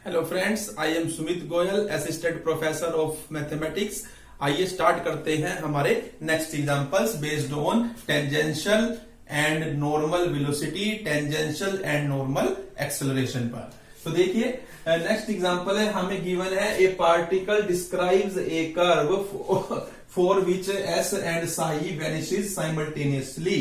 Hello friends, I am Sumit Goyal, assistant professor of mathematics. आइए start करते हैं हमारे next examples based on tangential and normal velocity, tangential and normal acceleration पर। तो देखिए नेक्स्ट एग्जांपल है, हमें गिवन है ए particle describes A curve for which S and Sai vanishes simultaneously.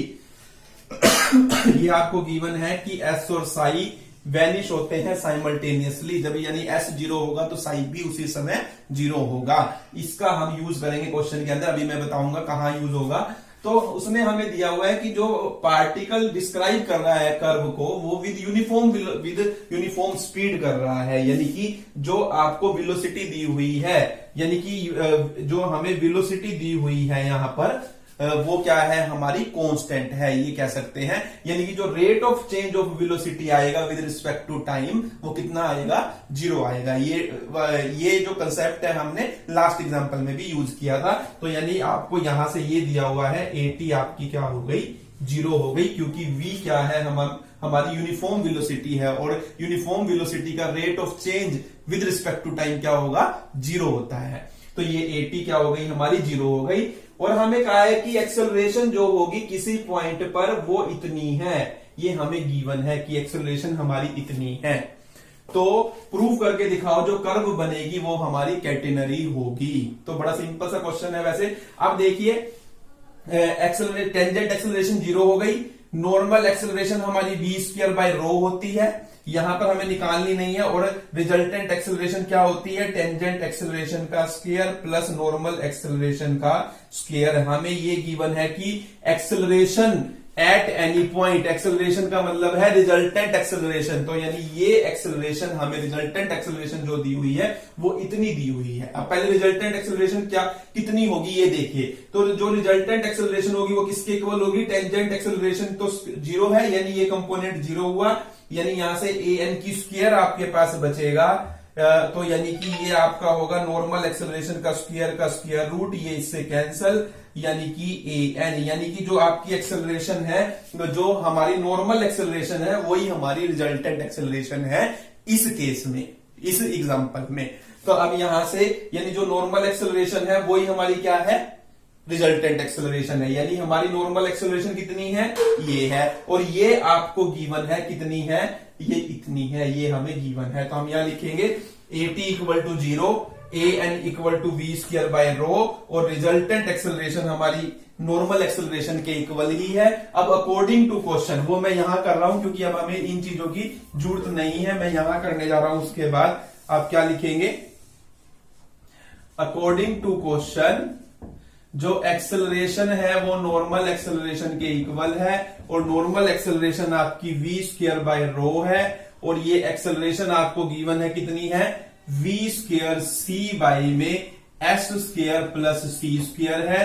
ये आपको गिवन है कि एस और साई वैनिश होते हैं साइमल्टेनियसली। जब यानी एस जीरो होगा तो साई भी उसी समय जीरो होगा। इसका हम यूज करेंगे क्वेश्चन के अंदर, अभी मैं बताऊंगा कहां यूज होगा। तो उसमें हमें दिया हुआ है कि जो पार्टिकल डिस्क्राइब कर रहा है कर्व को, वो विद यूनिफॉर्म स्पीड कर रहा है। यानी कि जो आपको वेलोसिटी दी हुई है, यानी कि जो हमें वेलोसिटी दी हुई है यहां पर, वो क्या है, हमारी कांस्टेंट है, ये कह सकते हैं। यानी कि जो rate of change of velocity आएगा विद रिस्पेक्ट टू टाइम, वो कितना आएगा, जीरो आएगा। ये जो कंसेप्ट है हमने लास्ट एग्जांपल में भी यूज किया था। तो यानी आपको यहां से ये दिया हुआ है एटी आपकी क्या हो गई, जीरो हो गई, क्योंकि v क्या है, हमारी यूनिफॉर्म वेलोसिटी है, और यूनिफॉर्म वेलोसिटी का rate of change with respect to time क्या होगा, जीरो होता है। तो ये 80 क्या हो गई, हमारी जीरो हो गई। और हमें कहा है कि एक्सेलरेशन जो होगी किसी पॉइंट पर वो इतनी है। ये हमें गिवन है कि एक्सेलरेशन हमारी इतनी है। तो प्रूव करके दिखाओ जो कर्व बनेगी वो हमारी कैटेनरी होगी। तो बड़ा सिंपल सा क्वेश्चन है वैसे। अब देखिए टेंजेंट एक्सेलरेशन जीरो हो गई, नॉर्मल एक्सेलरेशन हमारी v स्क्वायर बाय रो होती है, यहां पर हमें निकालनी नहीं है। और रिजल्टेंट एक्सेलरेशन क्या होती है, टेंजेंट एक्सेलरेशन का स्क्वायर प्लस नॉर्मल एक्सेलरेशन का स्क्वायर। हमें ये गिवन है कि acceleration at any point, acceleration का मतलब है रिजल्टेंट एक्सेलरेशन। तो यानी ये एक्सेलरेशन हमें रिजल्टेंट एक्सेलरेशन जो दी हुई है वो इतनी दी हुई है। अब पहले रिजल्टेंट एक्सेलरेशन क्या कितनी होगी ये देखिए। तो जो रिजल्टेंट एक्सेलरेशन होगी वो किसके इक्वल होगी, टेंजेंट एक्सेलरेशन तो जीरो है, यानी ये कंपोनेंट जीरो हुआ, यानी यहां से ए एन की स्क्वायर आपके पास बचेगा। तो यानी कि ये आपका होगा नॉर्मल एक्सेलरेशन का स्क्वायर रूट, ये इससे कैंसल, यानी कि ए एन, यानी कि जो आपकी एक्सेलरेशन है, जो हमारी नॉर्मल एक्सेलरेशन है वही हमारी रिजल्टेंट एक्सेलरेशन है इस केस में, इस एग्जांपल में। तो अब यहां से यानी जो नॉर्मल एक्सेलरेशन है वही हमारी क्या है, रिजल्टेंट एक्सेलरेशन है। यानी हमारी नॉर्मल एक्सेलरेशन कितनी है, ये है, और ये आपको गिवन है कितनी है, ये इतनी है, ये हमें गिवन है। तो हम यहां लिखेंगे AT equal to zero, AN equal to v square by rho, और रिजल्टेंट एक्सेलरेशन हमारी नॉर्मल एक्सेलरेशन के इक्वल ही है। अब अकॉर्डिंग टू क्वेश्चन, वो मैं यहां कर रहा हूं क्योंकि अब हमें इन चीजों की जरूरत नहीं है, मैं यहां करने जा रहा हूं। उसके बाद आप क्या लिखेंगे, अकॉर्डिंग टू क्वेश्चन जो एक्सेलरेशन है वो नॉर्मल एक्सेलरेशन के इक्वल है, और नॉर्मल एक्सेलरेशन आपकी v स्क्वायर बाय रो है, और ये एक्सेलरेशन आपको गिवन है कितनी है, v स्क्वायर c बाय में s square plus c square है,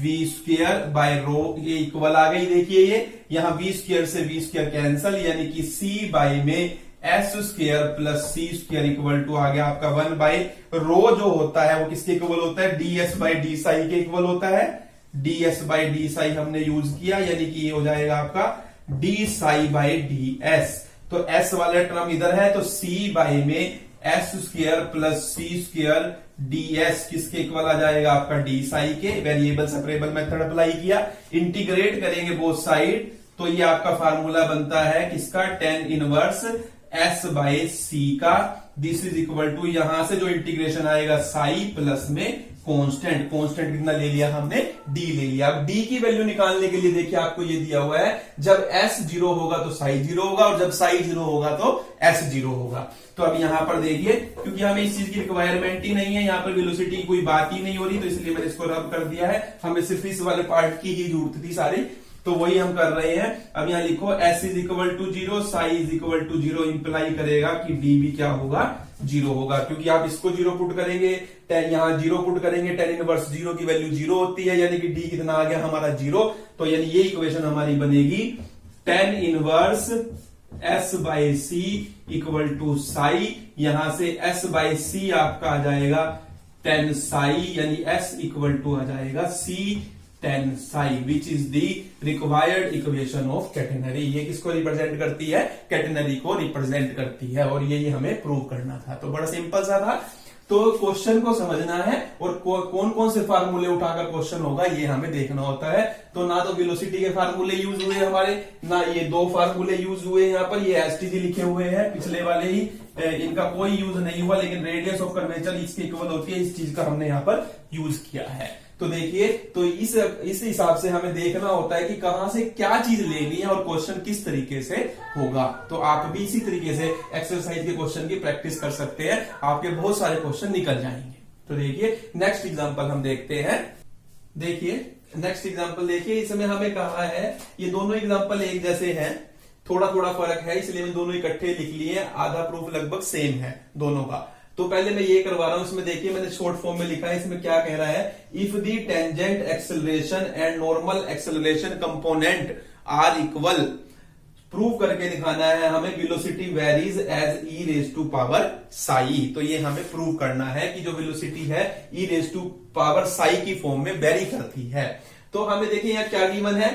v स्क्वायर बाय रो, ये इक्वल आ गई। देखिए ये यहां v स्क्वायर से v स्क्वायर कैंसल, यानी कि c बाय में S square plus C square equal to आ गया आपका 1 बाय रो, जो होता है वो किसके इक्वल होता है, ds बाय डी साई के इक्वल होता है। ds बाय डी साई हमने यूज किया, यानी कि ये हो जाएगा आपका d psi by d s. तो s वाला टर्म इधर है, तो c बाय में एस स्क्वायर प्लस सी स्क्वायर ds किसके इक्वल आ जाएगा, आपका डी साई के। वेरिएबल सेपरेबल मेथड अप्लाई किया, इंटीग्रेट करेंगे बोथ साइड, तो ये आपका फार्मूला बनता है किसका, tan inverse s by c का। दिस इज इक्वल टू, यहां से जो इंटीग्रेशन आएगा साई प्लस में कांस्टेंट कितना ले लिया हमने, d ले लिया। अब d की वैल्यू निकालने के लिए देखिए आपको ये दिया हुआ है, जब s जीरो होगा तो साई जीरो होगा, और जब साई जीरो होगा तो s जीरो होगा। तो अब यहां पर देखिए, क्योंकि हमें इस चीज की रिक्वायरमेंट ही नहीं है, यहां पर वेलोसिटी की कोई बात ही नहीं हो रही, तो इसलिए मैंने इसको रब कर दिया है। हमें सिर्फ इस वाले पार्ट की ही जरूरत थी सारी, तो वही हम कर रहे हैं। अब यहां लिखो s is equal to zero, psi is equal to zero, imply करेगा कि d भी क्या होगा, जीरो होगा। क्योंकि आप इसको जीरो पुट करेंगे, यहां जीरो पुट करेंगे, tan इनवर्स जीरो की वैल्यू जीरो होती है, यानी कि d कितना आ गया हमारा, जीरो। तो यानी ये इक्वेशन हमारी बनेगी tan inverse s by c equal to psi, यहां से s बाय सी आपका आ जाएगा tan साई, यानी s इक्वल टू आ जाएगा c 10 Sai which is the required equation of catenary. ये किसको रिप्रेजेंट करती है? कैटेनरी को रिप्रेजेंट करती है, और ये हमें प्रूव करना था। तो बड़ा सिंपल सा था। तो क्वेश्चन को समझना है और कौन कौन से फार्मूले उठाकर क्वेश्चन होगा ये हमें देखना होता है। तो ना तो वेलोसिटी के फार्मूले यूज हुए हमारे, ना ये दो फार्मूले यूज हुए यहाँ पर, ये एसटीजी लिखे हुए हैं पिछले वाले ही, इनका कोई यूज नहीं हुआ, लेकिन रेडियस ऑफ कर्वेचर इसके इक्वल होती है, इस चीज का हमने यहाँ पर यूज किया है। तो देखिए, तो इस हिसाब से हमें देखना होता है कि कहां से क्या चीज लेनी है और क्वेश्चन किस तरीके से होगा। तो आप भी इसी तरीके से एक्सरसाइज के क्वेश्चन की प्रैक्टिस कर सकते हैं, आपके बहुत सारे क्वेश्चन निकल जाएंगे। तो देखिए नेक्स्ट एग्जांपल हम देखते हैं। देखिए नेक्स्ट एग्जांपल देखिए, इसमें हमें कहा है, ये दोनों एग्जांपल एक जैसे हैं, थोड़ा थोड़ा फर्क है, इसलिए मैं दोनों इकट्ठे लिख लिए, आधा प्रूफ लगभग सेम है दोनों का। तो पहले मैं ये करवा रहा हूं, इसमें देखिए मैंने शॉर्ट फॉर्म में लिखा है, इसमें क्या कह रहा है, if the tangent acceleration and normal acceleration component are equal, prove करके दिखाना है हमें, velocity varies as e raise to power psi. तो ये हमें प्रूव करना है कि जो वेलोसिटी है e raise to power Sai की फॉर्म में वेरी करती है। तो हमें देखिए यहाँ क्या गिवन है,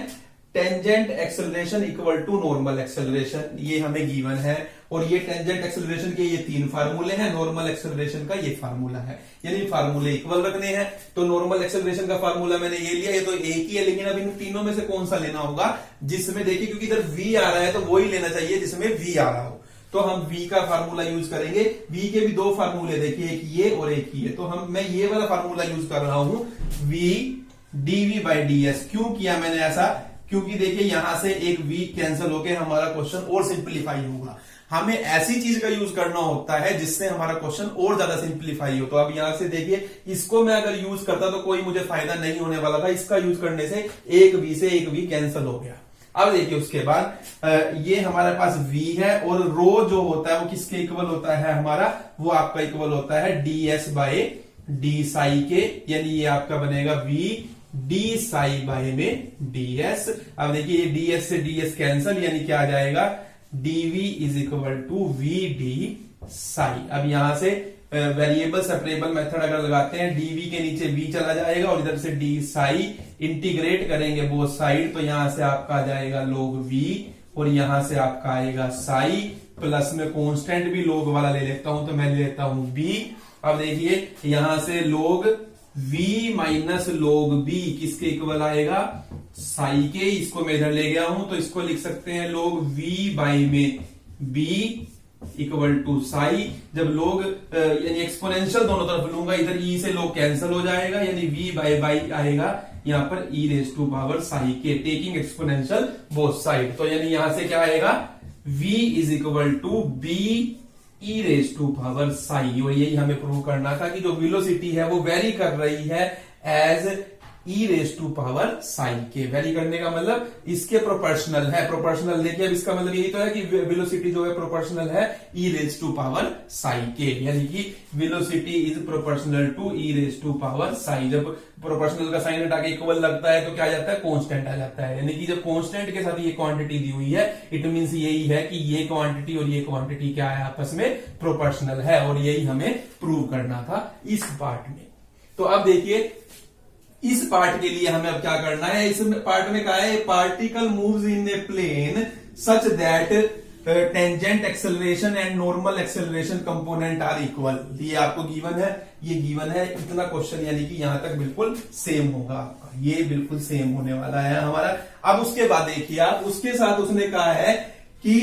tangent acceleration equal to normal acceleration, ये हमें गिवन है। और ये टेंजेंट एक्सेलरेशन के ये 3 फार्मूले हैं, नॉर्मल एक्सेलरेशन का ये फार्मूला है, यानी फार्मूले इक्वल रखने हैं। तो नॉर्मल एक्सेलरेशन का फार्मूला मैंने ये लिया, ये तो एक ही है, लेकिन अब इन तीनों में से कौन सा लेना होगा जिसमें देखिए, क्योंकि इधर v आ रहा है तो वो ही लेना चाहिए जिसमें v आ रहा हो। तो हम v का फार्मूला यूज करेंगे। v के भी 2 फार्मूले देखिए, एक ये और एक ये। तो मैं ये वाला फार्मूला यूज कर रहा हूं, v dv by ds। क्यों किया मैंने ऐसा? क्योंकि देखिए यहां से एक v कैंसिल होकर हमारा क्वेश्चन और सिंप्लीफाई होगा। हमें ऐसी चीज का यूज करना होता है जिससे हमारा क्वेश्चन और ज्यादा सिंप्लीफाई हो। तो अब यहां से देखिए, इसको मैं अगर यूज करता तो कोई मुझे फायदा नहीं होने वाला था, इसका यूज करने से एक v से एक v कैंसिल हो गया। अब देखिए उसके बाद ये हमारे पास v है, और रो जो होता है वो किसके इक्वल होता है हमारा, वो आपका इक्वल होता है ds बाय डी साई के, यानी ये आपका बनेगा v डी साई बाय में ds। अब देखिए ये ds से ds कैंसल, यानी क्या आ जाएगा, dv is equal to v d psi. अब यहां से वेरिएबल सेपरेबल मेथड अगर लगाते हैं, dv के नीचे v चला जाएगा और इधर से डी साई, इंटीग्रेट करेंगे बोथ साइड, तो यहां से आपका आ जाएगा log v और यहां से आपका आएगा साई, प्लस में कांस्टेंट भी log वाला ले लेता हूं, तो मैं ले लेता हूं b। अब देखिए यहां से log v minus log b किसके इक्वल आएगा, साई के। इसको मैं इधर ले गया हूं, तो इसको लिख सकते हैं log v बाई में b इक्वल टू साई। जब log यानी एक्सपोनेंशियल दोनों तरफ लूंगा, इधर e से log कैंसिल हो जाएगा, यानी v बाई आएगा यहां पर e raise to power psi के, टेकिंग एक्सपोनेंशियल बोथ साइड। तो यानी यहां से क्या आएगा, v is equal to b e raise to power psi. और यही हमें प्रूव करना था कि जो वेलोसिटी है वो वेरी कर रही है as e raise to power psi के। वेरी करने का मतलब इसके प्रोपोर्शनल है, प्रोपोर्शनल देखिए, अब इसका मतलब यही तो है कि वेलोसिटी जो है प्रोपोर्शनल है e raise to power psi के, यानी कि velocity is proportional to e raise to power psi. जब प्रोपोर्शनल का साइन हटा के इक्वल लगता है तो क्या आ जाता है, कांस्टेंट आ जाता है। यानी कि जब कांस्टेंट के साथ ये क्वांटिटी दी हुई है, इट मींस यही है कि ये क्वांटिटी और ये क्वांटिटी क्या है, आपस में प्रोपोर्शनल है, और यही हमें प्रूव करना था इस पार्ट में। तो अब देखिए इस पार्ट के लिए हमें अब क्या करना है, इस पार्ट में क्या है, particle moves in a plane such that tangent acceleration and normal acceleration component are equal. ये आपको गिवन है, ये गिवन है इतना क्वेश्चन, यानी कि यहां तक बिल्कुल सेम होगा आपका, ये बिल्कुल सेम होने वाला है हमारा। अब उसके बाद देखिए आप, उसके साथ उसने कहा है कि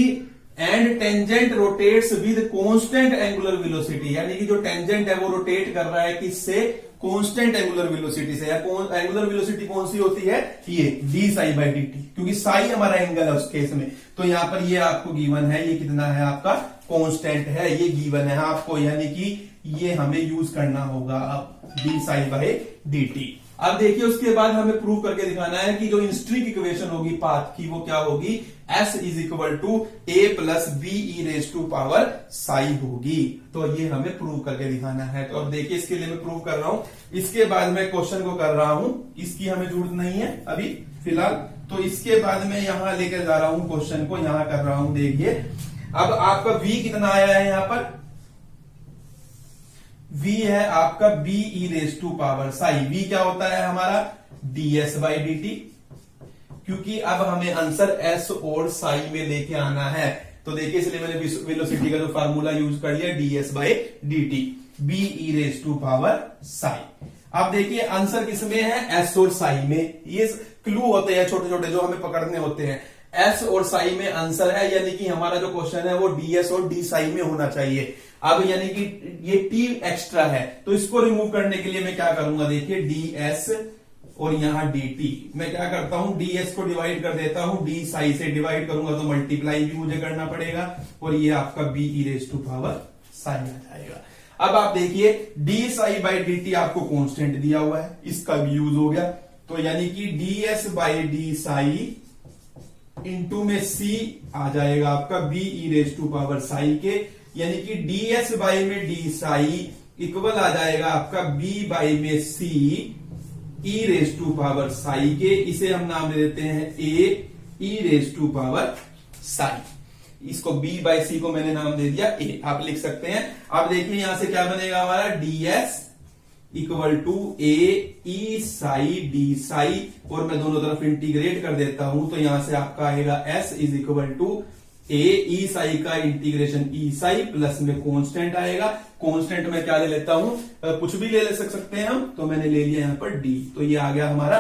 and tangent rotates with constant angular velocity, यानी कि जो टेंजेंट है वो रोटेट कर रहा है किससे, कांस्टेंट एंगुलर वेलोसिटी से। एंगुलर वेलोसिटी कौन सी होती है, ये D Sai by D T, क्योंकि साई हमारा एंगल है उस केस में। तो यहां पर ये आपको गिवन है, ये कितना है आपका, कांस्टेंट है, ये गिवन है आपको, यानी कि ये हमें यूज करना होगा अब D Sai by D T. अब देखिए उसके बाद हमें प्रूव करके दिखाना है कि जो इंस्ट्रिक इक्वेशन होगी पाथ की वो क्या होगी, S is equal to a plus b e raise to power psi होगी। तो ये हमें प्रूव करके दिखाना है। तो अब देखिए इसके लिए मैं प्रूव कर रहा हूं, इसके बाद मैं क्वेश्चन को कर रहा हूं, इसकी हमें जरूरत नहीं है अभी फिलहाल। तो इसके बाद मैं यहां लेकर जा रहा हूं क्वेश्चन को, यहां कर रहा हूं। देखिए अब आपका v कितना आया है, यहां पर v है आपका b e raise to power psi. v क्या होता है हमारा ds बाई डी टी, क्योंकि अब हमें आंसर s और साई में लेके आना है। तो देखिए इसलिए मैंने वेलोसिटी का जो फार्मूला यूज कर लिया ds by D t, b e raise to power psi. अब देखिए आंसर किसमें है, s और साई में। ये क्लू होते हैं छोटे छोटे जो हमें पकड़ने होते हैं। s और साई में आंसर है, यानी कि हमारा जो क्वेश्चन है वो ds और d साई में होना चाहिए। अब यानी कि ये t एक्स्ट्रा है, तो इसको रिमूव करने के लिए मैं क्या करूंगा, देखिए ds और यहां dt, मैं क्या करता हूं ds को डिवाइड कर देता हूं, d साई से डिवाइड करूंगा तो मल्टीप्लाई भी मुझे करना पड़ेगा, और ये आपका b e raise to power psi आ जाएगा। अब आप देखिए d psi by D T आपको कांस्टेंट दिया हुआ है, इसका भी यूज हो गया, तो यानी कि ds by d psi into में c आ जाएगा आपका b e raise to power psi के, यानी कि ds बाई में d साई इक्वल आ जाएगा आपका b बाई में c e raise to power psi के। इसे हम नाम दे देते हैं a e raise to power psi. इसको b बाई सी को मैंने नाम दे दिया a, आप लिख सकते हैं। अब देखिए यहां से क्या बनेगा हमारा ds equal to a e psi d psi, और मैं दोनों तरफ इंटीग्रेट कर देता हूं तो यहां से आपका आएगा s is equal to a e psi का इंटीग्रेशन e साई प्लस में कांस्टेंट आएगा। कांस्टेंट में क्या ले लेता हूं, कुछ भी ले सकते हैं हम, तो मैंने ले लिया यहां पर d, तो ये आ गया हमारा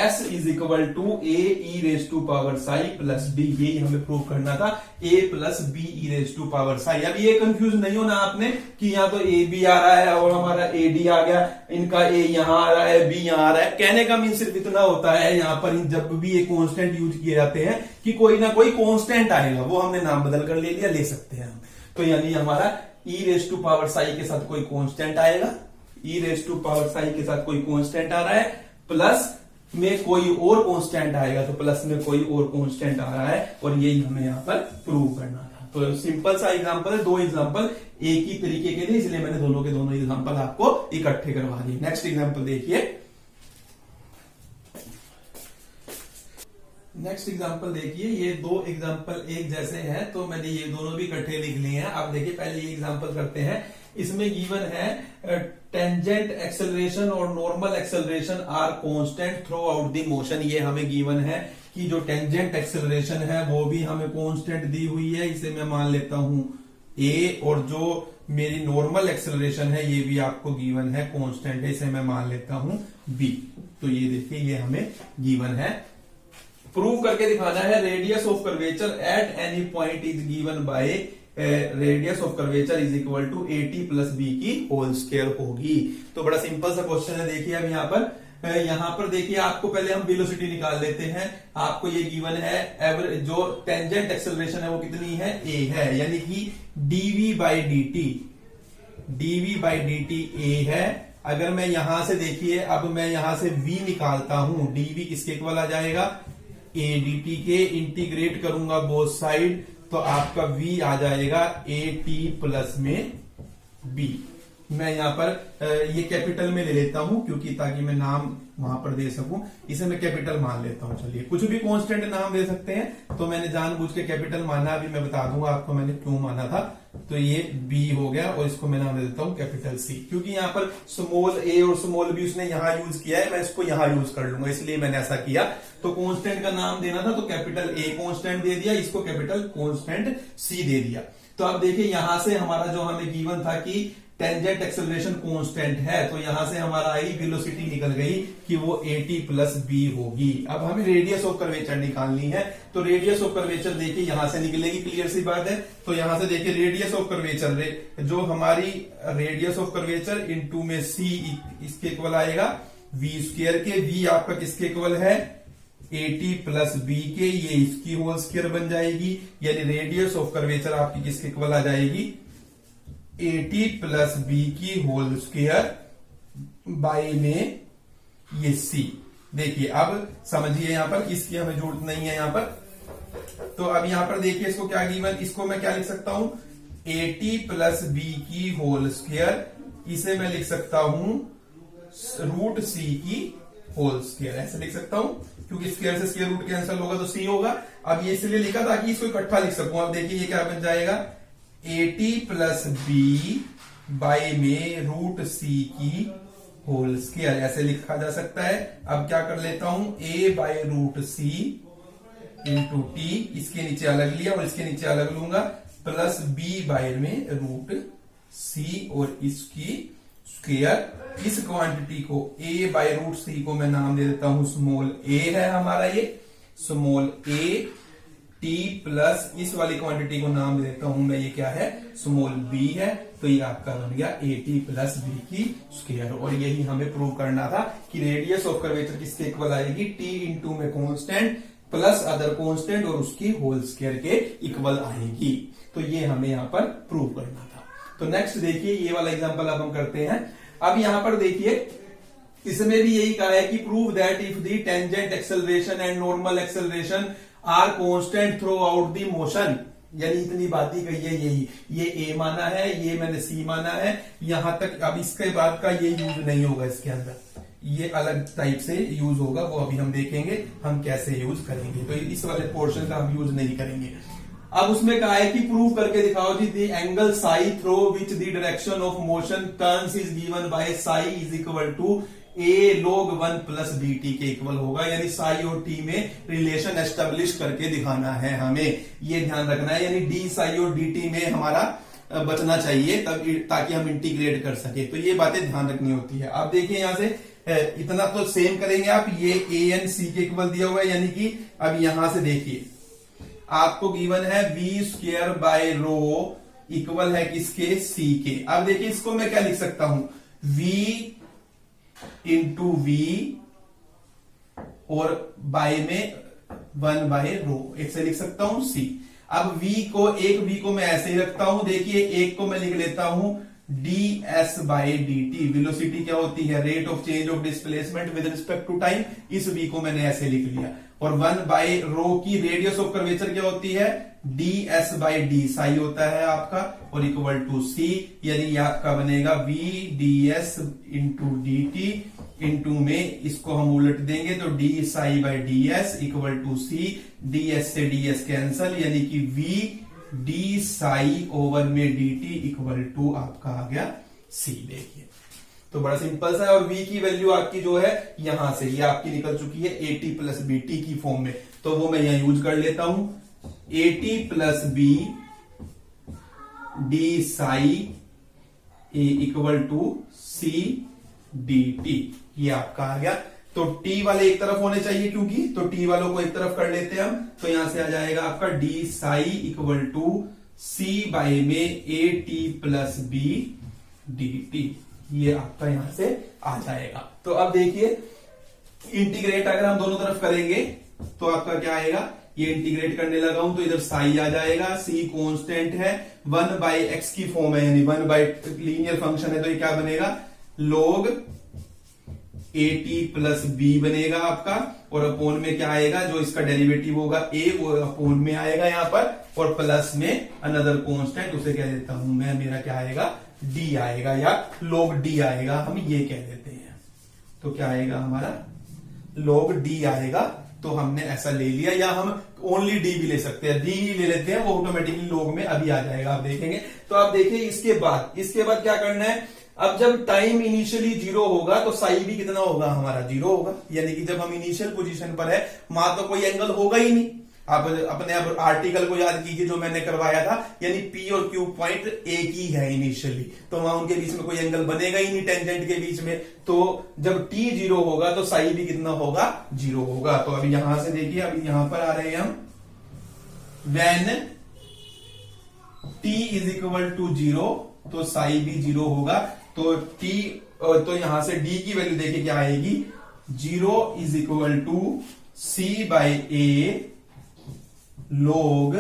s is equal to a e raise to power psi plus d। ये हमें प्रूव करना था, a plus b e raise to power psi. अब ये कंफ्यूज नहीं होना आपने कि यहाँ तो a b आ रहा है और हमारा a d आ गया, इनका a यहाँ आ रहा है, b यहाँ आ रहा है। कहने का मीन सिर्फ इतना होता है, यहाँ पर जब भी ये कांस्टेंट यूज किए जाते हैं कि कोई ना कोई कांस्टेंट आएगा, वो हमने नाम बदल कर ले लिया, ले सकते हैं हम। तो यानी हमारा e raise to power psi के साथ कोई कांस्टेंट आएगा, e raise to power psi के साथ कोई कांस्टेंट आ रहा है, प्लस में कोई और कांस्टेंट आएगा, तो प्लस में कोई और कांस्टेंट आ रहा है, और यही हमें यहाँ पर प्रूव करना था। तो सिंपल सा एग्जांपल है, दो एग्जांपल एक ही तरीके के लिए, इसलिए मैंने दोनों के दोनों एग्जांपल आपको इकट्ठे करवा दिए। नेक्स्ट एग्जांपल देखिए, नेक्स्ट एग्जांपल देखिए, ये दो एग्जांपल एक जैसे हैं, तो मैंने ये दोनों भी इकट्ठे लिख लिए हैं। आप देखिए पहले ये एग्जांपल करते हैं। इसमें गिवन है टेंजेंट एक्सेलरेशन और normal acceleration are constant throughout the motion. ये हमें गिवन है कि जो टेंजेंट एक्सेलरेशन है वो भी हमें कांस्टेंट दी हुई है, इसे मैं मान लेता हूं a, और जो मेरी नॉर्मल एक्सेलरेशन है ये भी आपको गिवन है कांस्टेंट है, इसे मैं मान लेता हूं b। तो ये देखिए ये हमें गिवन है। प्रूव करके दिखाना है radius of curvature at any point is given by radius of curvature is equal to AT plus b की होल स्क्वायर होगी। तो बड़ा सिंपल सा क्वेश्चन है। देखिए अब यहाँ पर देखिए आपको पहले हम वेलोसिटी निकाल लेते हैं। आपको ये गिवन है एवरेज जो टेंजेंट एक्सेलरेशन है वो कितनी है, a है, यानी कि dv बाई dt a है। अगर मैं यहां से देखिए, अब मैं यहां से v निकालता हूं, dv किसके इक्वल आ जाएगा, a dt के, इंटीग्रेट करूंगा बोथ साइड, तो आपका v आ जाएगा AT प्लस में b। मैं यहां पर ये कैपिटल में ले लेता हूं क्योंकि ताकि मैं नाम वहां पर दे सकूं, इसे मैं कैपिटल मान लेता हूं। चलिए कुछ भी कांस्टेंट नाम दे सकते हैं, तो मैंने जानबूझ के कैपिटल माना, अभी मैं बता दूंगा आपको मैंने क्यों माना था। तो ये b हो गया और इसको मैं नाम दे देता हूं कैपिटल C, क्योंकि यहाँ पर स्मॉल a और स्मॉल b उसने यहां यूज किया है, मैं इसको यहां यूज कर लूंगा, इसलिए मैंने ऐसा किया। तो कांस्टेंट का नाम देना था तो कैपिटल A कांस्टेंट दे दिया, इसको कैपिटल कांस्टेंट C दे दिया। तो अब देखिए यहां से हमारा जो हमें गिवन था कि टेंजेंट एक्सेलरेशन कांस्टेंट है, तो यहां से हमारा आई वेलोसिटी निकल गई कि वो AT प्लस b होगी। अब हमें रेडियस ऑफ कर्वेचर निकालनी है, तो रेडियस ऑफ कर्वेचर देखिए यहां से निकलेगी, क्लियर सी बात है। तो यहां से देखिए रेडियस ऑफ कर्वेचर, जो हमारी रेडियस ऑफ कर्वेचर इंटू में c इसके इक्वल आएगा v स्क्वायर के। v आपका किसके इक्वल है, AT प्लस b के, ये इसकी होल स्क्वायर बन जाएगी, यानी रेडियस ऑफ कर्वेचर आपकी किसके इक्वल आ जाएगी, AT प्लस b की होल स्क्वायर बाई में ये c। देखिए अब समझिए यहां पर इसकी हमें जरूरत नहीं है यहां पर। तो अब यहां पर देखिए इसको क्या गिवन, इसको मैं क्या लिख सकता हूं, AT प्लस b की होल स्क्वायर, इसे मैं लिख सकता हूं रूट c की होल स्क्वायर, ऐसे लिख सकता हूं क्योंकि स्क्वायर से स्क्वायर रूट कैंसिल होगा तो c होगा। अब ये इसलिए लिखा ताकि इसको इकट्ठा लिख सकूं। अब देखिए ये क्या बन जाएगा, AT प्लस b बाय में रूट सी की होल स्क्वायर, ऐसे लिखा जा सकता है। अब क्या कर लेता हूं, a by root c into t, इसके नीचे अलग लिया और इसके नीचे अलग लूंगा, प्लस b बाय में रूट सी और इसकी स्क्वायर। इस क्वांटिटी को a बाय रूट सी को मैं नाम दे देता हूं स्मॉल a है हमारा, ये स्मॉल a t प्लस इस वाली क्वांटिटी को नाम देता हूं मैं, ये क्या है, स्मॉल b है। तो ये आपका बन गया a t प्लस b की स्क्वायर। और यही हमें प्रूव करना था कि रेडियस ऑफ कर्वेचर किसके इक्वल आएगी, t इंटू में कांस्टेंट प्लस अदर कांस्टेंट और उसकी होल स्क्वायर के इक्वल आएगी। तो ये हमें यहाँ पर प्रूव करना था। तो नेक्स्ट देखिए, ये वाला एग्जांपल अब हम करते हैं। अब यहाँ पर देखिए, इसमें भी यही कहा है कि prove that if the tangent acceleration and normal acceleration are constant throughout the motion, यानी इतनी बात ही कही है, यही ये a माना है, ये मैंने c माना है, यहां तक। अब इसके बाद का ये यूज नहीं होगा, इसके अंदर ये अलग टाइप से यूज होगा, वो अभी हम देखेंगे हम कैसे यूज करेंगे। तो इस वाले पोर्शन का हम यूज नहीं करेंगे। अब उसमें कहा है कि प्रूव करके दिखाओ जी, the angle psi through which the direction of motion turns is given by psi is equal to a log 1 plus D T के इक्वल होगा। यानी साई और टी में रिलेशन एस्टेब्लिश करके दिखाना है हमें, ये ध्यान रखना है। यानी डी साई और डी टी में हमारा बचना चाहिए तब, ताकि हम इंटीग्रेट कर सके। तो ये बातें ध्यान रखनी होती है। आप देखिए यहां से इतना तो सेम करेंगे आप, ये ए एन सी के इक्वल दिया हुआ है, यानी कि अब यहां से देखिए आपको गिवन है v square by rho equal है किसके, सी के। अब देखिए इसको मैं क्या लिख सकता हूं, v इंटू वी और बाय में 1 बाय रो, एक से लिख सकता हूं c। अब v को, एक v को मैं ऐसे ही रखता हूं, देखिए एक को मैं लिख लेता हूं ds बाय dt। वेलोसिटी क्या होती है, rate of change of displacement with respect to time. इस v को मैंने ऐसे लिख लिया। और 1 बाय रो की रेडियस ऑफ कर्वेचर क्या होती है, ds बाय d साई होता है आपका, और इक्वल टू c। यानी ये आपका बनेगा v ds into d t into में इसको हम उलट देंगे तो d psi by ds equal to c। ds से ds कैंसल, यानी कि v d साई ओवर में dt इक्वल टू आपका आ गया c। देखिए तो बड़ा सिंपल सा है। और v की वैल्यू आपकी जो है यहां से ये आपकी निकल चुकी है at प्लस bt की फॉर्म में, तो वो मैं यहां यूज कर लेता हूं, at plus b d psi a equal to c dt, ये आपका आ गया। तो t वाले एक तरफ होने चाहिए क्योंकि, तो t वालों को एक तरफ कर लेते हैं हम, तो यहां से आ जाएगा आपका d psi equal to c by में at प्लस b dt, ये आपका यहां से आ जाएगा। तो अब देखिए इंटीग्रेट अगर हम दोनों तरफ करेंगे तो आपका क्या आएगा, ये इंटीग्रेट करने लगा हूं तो इधर साई आ जाएगा, c कांस्टेंट है, 1 बाय x की फॉर्म है, यानी 1 बाय लीनियर फंक्शन है, तो ये क्या बनेगा log at प्लस b बनेगा आपका। और अपोन में क्या आएगा, जो इसका डेरिवेटिव होगा a, वो अपोन में आएगा यहां पर, और प्लस में अनदर कांस्टेंट, उसे कह देता हूं मैं, मेरा क्या आएगा d आएगा, या log d आएगा, हम ये कह देते हैं। तो क्या आएगा हमारा log d आएगा, तो हमने ऐसा ले लिया, या हम ओनली d भी ले सकते हैं, d ही ले लेते हैं, वो ऑटोमेटिकली log में अभी आ जाएगा, आप देखेंगे। तो आप देखिए इसके बाद क्या करना है, अब जब टाइम इनिशियली 0 होगा तो साई भी कितना होगा हमारा, 0 होगा। यानी कि जब हम इनिशियल पोजीशन पर है, वहां तो कोई एंगल होगा ही नहीं। आप अपने आप आर्टिकल को याद कीजिए जो मैंने करवाया था, यानी P और Q पॉइंट एक ही है इनिशियली, तो वहां उनके बीच में कोई एंगल बनेगा ही नहीं टेंजेंट के बीच में। तो जब t 0 होगा तो साई भी कितना होगा, 0 होगा। तो अभी यहां से देखिए, अभी यहां पर आ रहे हैं हम, when t is equal to 0 तो साई भी 0 होगा। तो t, तो यहां से d की वैल्यू देखिए क्या आएगी, 0 is equal to c by a log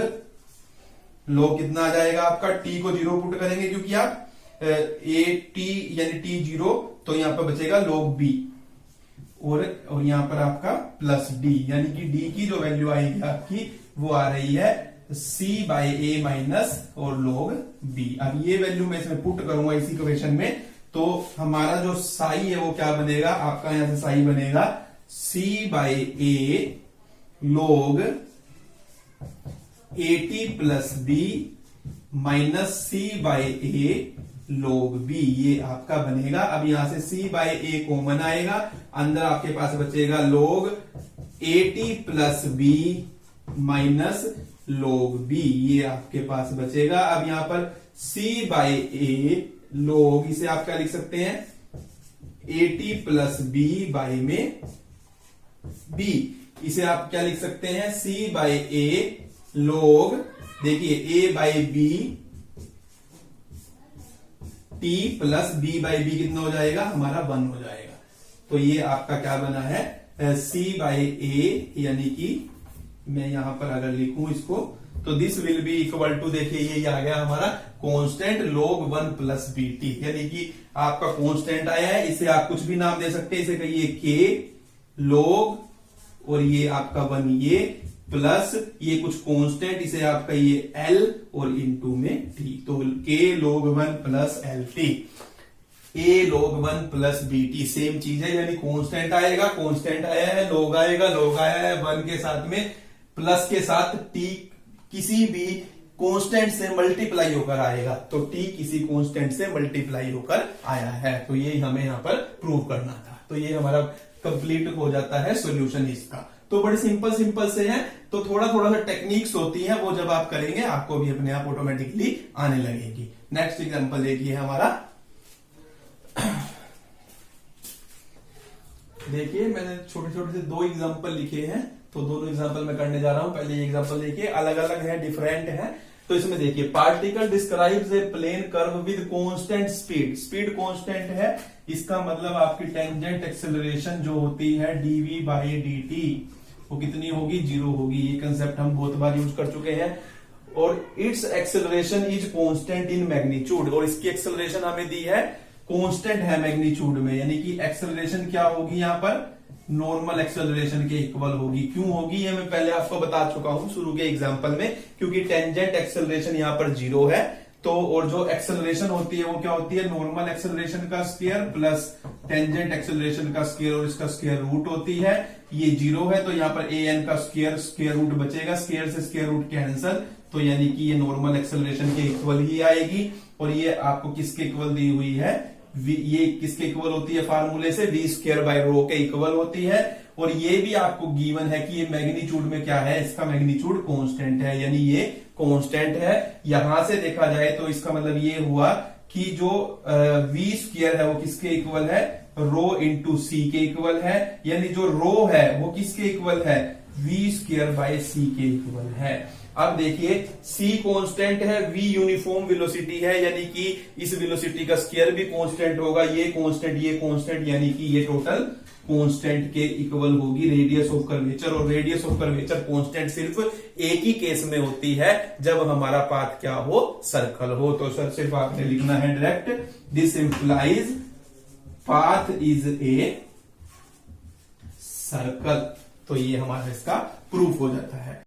कितना आ जाएगा आपका, t को 0 पुट करेंगे क्योंकि आप a t यानी t 0, तो यहां पर बचेगा log b, और यहां पर आपका प्लस d, यानी कि d की जो वैल्यू आएगी आपकी वो आ रही है c बाय a माइनस और log b। अब ये वैल्यू मैं इसमें पुट करूंगा इसी इक्वेशन में, तो हमारा जो साई है वो क्या बनेगा आपका, यहां से साई बनेगा c by a log at plus b minus c by a log b, ये आपका बनेगा। अब यहां से c बाय a कॉमन आएगा, अंदर आपके पास बचेगा log at plus b minus log b, ये आपके पास बचेगा। अब यहां पर c बाय a log, इसे आप क्या लिख सकते हैं, at प्लस b बाय में b, इसे आप क्या लिख सकते हैं, c बाय a log, देखिए a by b t plus b by b कितना हो जाएगा, हमारा 1 हो जाएगा। तो ये आपका क्या बना है, c बाय a, यानी कि मैं यहां पर अगर लिखूं इसको तो this will be equal to, देखिए ये आ गया हमारा कांस्टेंट log 1 प्लस bt, यानी कि आपका कांस्टेंट आया है। इसे आप कुछ भी नाम दे सकते हैं, इसे कहिए k log, और ये आपका 1 ये प्लस ये कुछ कांस्टेंट, इसे आप कहिए l और इनटू में t, तो k log 1 plus lt, a log 1 plus bt same चीज है, यानी कांस्टेंट आएगा, कांस्टेंट आया है, log आएगा, log आया है 1 के साथ में, प्लस के साथ t किसी भी कांस्टेंट से मल्टीप्लाई होकर आएगा, तो t किसी कांस्टेंट से मल्टीप्लाई होकर आया है। तो ये हमें यहां पर प्रूव करना था। तो ये हमारा कंप्लीट हो जाता है सॉल्यूशन इसका। तो बड़े सिंपल से है, तो थोड़ा सा टेक्निक्स होती है, वो जब आप करेंगे आपको भी अपने आप ऑटोमेटिकली आने लगेगी। नेक्स्ट एग्जांपल देखिए हमारा, देखिए मैंने छोटे से 2 एग्जांपल लिखे हैं, तो दोनों एग्जांपल मैं करने जा रहा हूं। पहले ये एग्जांपल देखिए, अलग अलग है, डिफरेंट है। तो इसमें देखिए, particle describes a plane curve with constant speed, speed constant है, इसका मतलब आपकी टेंजेंट एक्सेलरेशन जो होती है dv बाई dt वो कितनी होगी, 0 होगी। ये कंसेप्ट हम बहुत बार यूज कर चुके हैं। और it's acceleration is constant in magnitude, और इसकी एक्सेलरेशन हमें दी है कांस्टेंट है मैग्नीट्यूड में, यानी कि एक्सेलरेशन क्या होगी यहाँ पर, नॉर्मल एक्सेलरेशन के इक्वल होगी। क्यों होगी ये मैं पहले आपको बता चुका हूं शुरू के एग्जांपल में, क्योंकि टेंजेंट एक्सेलरेशन यहाँ पर 0 है। तो और जो एक्सेलरेशन होती है वो क्या होती है, नॉर्मल एक्सेलरेशन का स्क्वायर प्लस टेंजेंट एक्सेलरेशन का स्क्वायर, और इसका स्क्वायर रूट होती है। ये 0 है तो यहाँ पर an का स्क्वायर रूट बचेगा, स्क्वायर से स्क्वायर रूट कैंसल, तो यानी कि ये नॉर्मल एक्सेलरेशन के इक्वल ही आएगी। और ये आपको किसके इक्वल दी हुई है, ये किसके इक्वल होती है, फार्मूले से v स्क्वायर बाय रो के इक्वल होती है। और ये भी आपको गिवन है कि ये मैग्नीट्यूड में क्या है, इसका मैग्नीट्यूड कांस्टेंट है, यानी ये कांस्टेंट है। यहां से देखा जाए तो इसका मतलब ये हुआ कि जो v स्क्वायर है वो किसके इक्वल है, रो इंटू सी के इक्वल है, यानी जो रो है वो किसके इक्वल है, v स्क्वायर बाय सी के इक्वल है। अब देखिए c कांस्टेंट है, v यूनिफॉर्म वेलोसिटी है, यानी कि इस वेलोसिटी का स्क्वायर भी कांस्टेंट होगा, ये कांस्टेंट, यानी कि ये टोटल कांस्टेंट के इक्वल होगी रेडियस ऑफ कर्वेचर। और रेडियस ऑफ कर्वेचर कांस्टेंट सिर्फ एक ही केस में होती है, जब हमारा पाथ क्या हो, सर्कल हो। तो सर सिर्फ आपने लिखना है direct, this implies path is a circle. तो ये हमारा इसका प्रूफ हो जाता है।